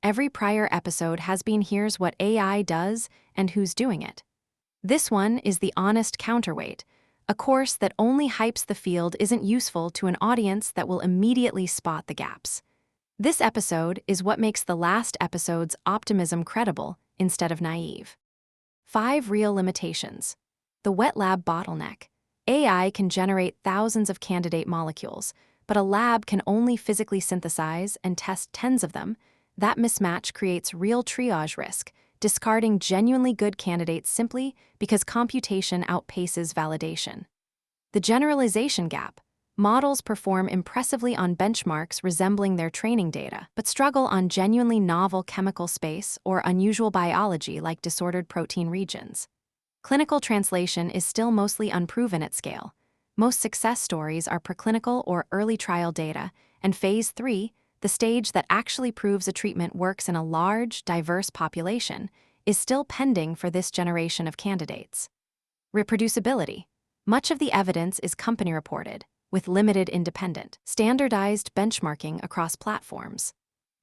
every prior episode has been Here's What AI Does and Who's Doing It. This one is the honest counterweight, a course that only hypes the field isn't useful to an audience that will immediately spot the gaps. This episode is what makes the last episode's optimism credible instead of naive. 5 real limitations. The wet lab bottleneck. AI can generate thousands of candidate molecules, but a lab can only physically synthesize and test tens of them. That mismatch creates real triage risk, discarding genuinely good candidates simply because computation outpaces validation. The generalization gap. Models perform impressively on benchmarks resembling their training data, but struggle on genuinely novel chemical space or unusual biology like disordered protein regions. Clinical translation is still mostly unproven at scale. Most success stories are preclinical or early trial data, and Phase 3, the stage that actually proves a treatment works in a large, diverse population, is still pending for this generation of candidates. Reproducibility. Much of the evidence is company-reported, with limited independent, standardized benchmarking across platforms.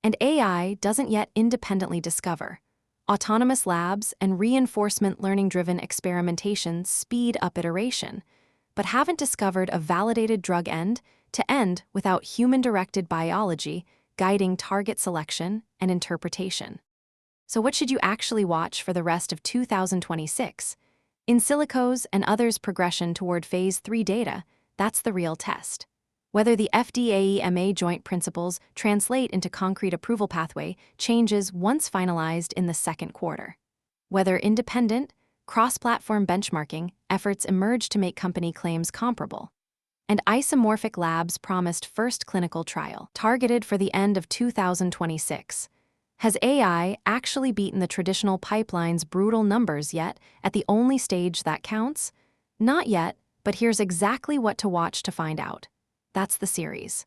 And AI doesn't yet independently discover. Autonomous labs and reinforcement learning-driven experimentation speed up iteration, but haven't discovered a validated drug end-to-end without human-directed biology guiding target selection and interpretation. So what should you actually watch for the rest of 2026? In silico's and others' progression toward Phase 3 data, that's the real test. Whether the FDA-EMA joint principles translate into concrete approval pathway changes once finalized in the second quarter. Whether independent, cross-platform benchmarking efforts emerge to make company claims comparable. And isomorphic labs promised first clinical trial, targeted for the end of 2026. Has AI actually beaten the traditional pipeline's brutal numbers yet at the only stage that counts? Not yet, but here's exactly what to watch to find out. That's the series.